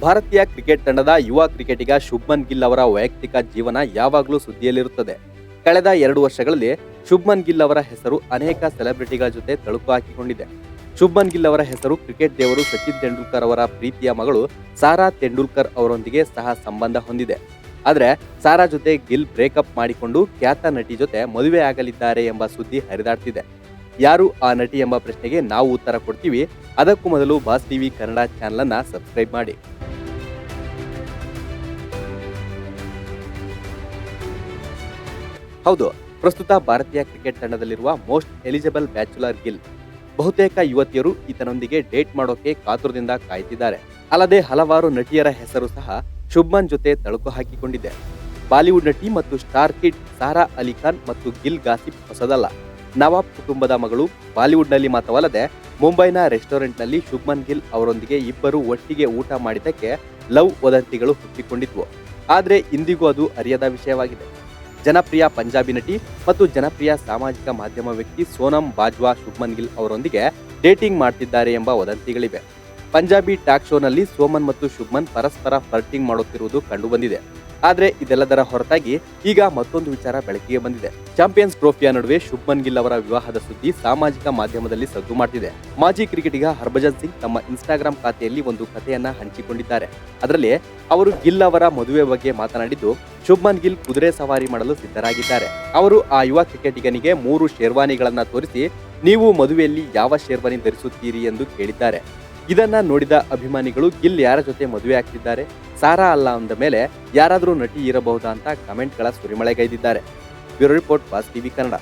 ಭಾರತೀಯ ಕ್ರಿಕೆಟ್ ತಂಡದ ಯುವ ಕ್ರಿಕೆಟಿಗ ಶುಭ್ಮನ್ ಗಿಲ್ ಅವರ ವೈಯಕ್ತಿಕ ಜೀವನ ಯಾವಾಗಲೂ ಸುದ್ದಿಯಲ್ಲಿರುತ್ತದೆ. ಕಳೆದ 2 ವರ್ಷಗಳಲ್ಲಿ ಶುಭ್ಮನ್ ಗಿಲ್ ಅವರ ಹೆಸರು ಅನೇಕ ಸೆಲೆಬ್ರಿಟಿಗಳ ಜೊತೆ ತಳುಕು ಹಾಕಿಕೊಂಡಿದೆ. ಶುಭ್ಮನ್ ಗಿಲ್ ಅವರ ಹೆಸರು ಕ್ರಿಕೆಟ್ ದೇವರು ಸಚಿನ್ ತೆಂಡೂಲ್ಕರ್ ಅವರ ಪ್ರೀತಿಯ ಮಗಳು ಸಾರಾ ತೆಂಡೂಲ್ಕರ್ ಅವರೊಂದಿಗೆ ಸಹ ಸಂಬಂಧ ಹೊಂದಿದೆ. ಆದರೆ ಸಾರಾ ಜೊತೆ ಗಿಲ್ ಬ್ರೇಕಪ್ ಮಾಡಿಕೊಂಡು ಖ್ಯಾತ ನಟಿ ಜೊತೆ ಮದುವೆ ಆಗಲಿದ್ದಾರೆ ಎಂಬ ಸುದ್ದಿ ಹರಿದಾಡ್ತಿದೆ. ಯಾರು ಆ ನಟಿ ಎಂಬ ಪ್ರಶ್ನೆಗೆ ನಾವು ಉತ್ತರ ಕೊಡ್ತೀವಿ. ಅದಕ್ಕೂ ಮೊದಲು ಬಾಸ್ ಟಿವಿ ಕನ್ನಡ ಚಾನೆಲ್ ಅನ್ನ ಸಬ್ಸ್ಕ್ರೈಬ್ ಮಾಡಿ. ಹೌದು, ಪ್ರಸ್ತುತ ಭಾರತೀಯ ಕ್ರಿಕೆಟ್ ತಂಡದಲ್ಲಿರುವ ಮೋಸ್ಟ್ ಎಲಿಜಿಬಲ್ ಬ್ಯಾಚುಲರ್ ಗಿಲ್. ಬಹುತೇಕ ಯುವತಿಯರು ಈತನೊಂದಿಗೆ ಡೇಟ್ ಮಾಡೋಕೆ ಕಾತುರದಿಂದ ಕಾಯ್ತಿದ್ದಾರೆ. ಅಲ್ಲದೆ ಹಲವಾರು ನಟಿಯರ ಹೆಸರು ಸಹ ಶುಭ್ಮನ್ ಜೊತೆ ತಳುಕು ಹಾಕಿಕೊಂಡಿದೆ. ಬಾಲಿವುಡ್ ನಟಿ ಮತ್ತು ಸ್ಟಾರ್ ಕಿಡ್ ಸಾರಾ ಅಲಿ ಖಾನ್ ಮತ್ತು ಗಿಲ್ ಗಾಸಿಪ್ ಹೊಸದಲ್ಲ. ನವಾಬ್ ಕುಟುಂಬದ ಮಗಳು. ಬಾಲಿವುಡ್ನಲ್ಲಿ ಮಾತ್ರವಲ್ಲದೆ ಮುಂಬೈನ ರೆಸ್ಟೋರೆಂಟ್ನಲ್ಲಿ ಶುಭ್ಮನ್ ಗಿಲ್ ಅವರೊಂದಿಗೆ ಇಬ್ಬರು ಒಟ್ಟಿಗೆ ಊಟ ಮಾಡಿದ್ದಕ್ಕೆ ಲವ್ ವದಂತಿಗಳು ಹುಟ್ಟಿಕೊಂಡಿದ್ವು. ಆದರೆ ಇಂದಿಗೂ ಅದು ಅರಿಯದ ವಿಷಯವಾಗಿದೆ. ಜನಪ್ರಿಯ ಪಂಜಾಬಿ ನಟಿ ಮತ್ತು ಜನಪ್ರಿಯ ಸಾಮಾಜಿಕ ಮಾಧ್ಯಮ ವ್ಯಕ್ತಿ ಸೋನಮ್ ಬಾಜ್ವಾ ಶುಭ್ಮನ್ ಗಿಲ್ ಅವರೊಂದಿಗೆ ಡೇಟಿಂಗ್ ಮಾಡ್ತಿದ್ದಾರೆ ಎಂಬ ವದಂತಿಗಳಿವೆ. ಪಂಜಾಬಿ ಟಾಕ್ ಶೋನಲ್ಲಿ ಸೋಮನ್ ಮತ್ತು ಶುಭ್ಮನ್ ಪರಸ್ಪರ ಫ್ಲರ್ಟಿಂಗ್ ಮಾಡುತ್ತಿರುವುದು ಕಂಡುಬಂದಿದೆ. ಆದರೆ ಇದೆಲ್ಲದರ ಹೊರತಾಗಿ ಈಗ ಮತ್ತೊಂದು ವಿಚಾರ ಬೆಳಕಿಗೆ ಬಂದಿದೆ. ಚಾಂಪಿಯನ್ಸ್ ಟ್ರೋಫಿಯ ನಡುವೆ ಶುಭ್ಮನ್ ಗಿಲ್ ಅವರ ವಿವಾಹದ ಸುದ್ದಿ ಸಾಮಾಜಿಕ ಮಾಧ್ಯಮದಲ್ಲಿ ಸದ್ದು ಮಾಡ್ತಿದೆ. ಮಾಜಿ ಕ್ರಿಕೆಟಿಗ ಹರ್ಭಜನ್ ಸಿಂಗ್ ತಮ್ಮ ಇನ್ಸ್ಟಾಗ್ರಾಮ್ ಖಾತೆಯಲ್ಲಿ ಒಂದು ಕಥೆಯನ್ನ ಹಂಚಿಕೊಂಡಿದ್ದಾರೆ. ಅದರಲ್ಲಿ ಅವರು ಗಿಲ್ ಅವರ ಮದುವೆ ಬಗ್ಗೆ ಮಾತನಾಡಿದ್ದು, ಶುಭ್ಮನ್ ಗಿಲ್ ಕುದುರೆ ಸವಾರಿ ಮಾಡಲು ಸಿದ್ಧರಾಗಿದ್ದಾರೆ. ಅವರು ಆ ಯುವ ಕ್ರಿಕೆಟಿಗನಿಗೆ 3 ಶೇರ್ವಾನಿಗಳನ್ನ ತೋರಿಸಿ, ನೀವು ಮದುವೆಯಲ್ಲಿ ಯಾವ ಶೇರ್ವಾನಿ ಧರಿಸುತ್ತೀರಿ ಎಂದು ಕೇಳಿದ್ದಾರೆ. ಇದನ್ನ ನೋಡಿದ ಅಭಿಮಾನಿಗಳು ಗಿಲ್ ಯಾರ ಜೊತೆ ಮದುವೆ ಆಗ್ತಿದ್ದಾರೆ, ಸಾರಾ ಅಲ್ಲ ಅಂದ ಮೇಲೆ ಯಾರಾದರೂ ನಟಿ ಇರಬಹುದಾ ಅಂತ ಕಮೆಂಟ್ಗಳ ಸುರಿಮಳೆಗೈದಿದ್ದಾರೆ. Bureau report, Boss TV Kannada.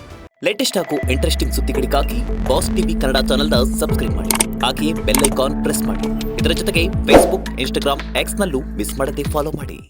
Latest ಹಾಗೂ ಇಂಟ್ರೆಸ್ಟಿಂಗ್ ಸುದ್ದಿಗಳಿಗಾಗಿ ಬಾಸ್ ಟಿವಿ ಕನ್ನಡ ಚಾನೆಲ್ನ ಸಬ್ಸ್ಕ್ರೈಬ್ ಮಾಡಿ. ಹಾಗೆಯೇ ಬೆಲ್ ಐಕಾನ್ ಪ್ರೆಸ್ ಮಾಡಿ. ಇದರ ಜೊತೆಗೆ ಫೇಸ್ಬುಕ್, ಇನ್ಸ್ಟಾಗ್ರಾಮ್, ಎಕ್ಸ್ ನಲ್ಲೂ ಮಿಸ್ ಮಾಡದೆ ಫಾಲೋ ಮಾಡಿ.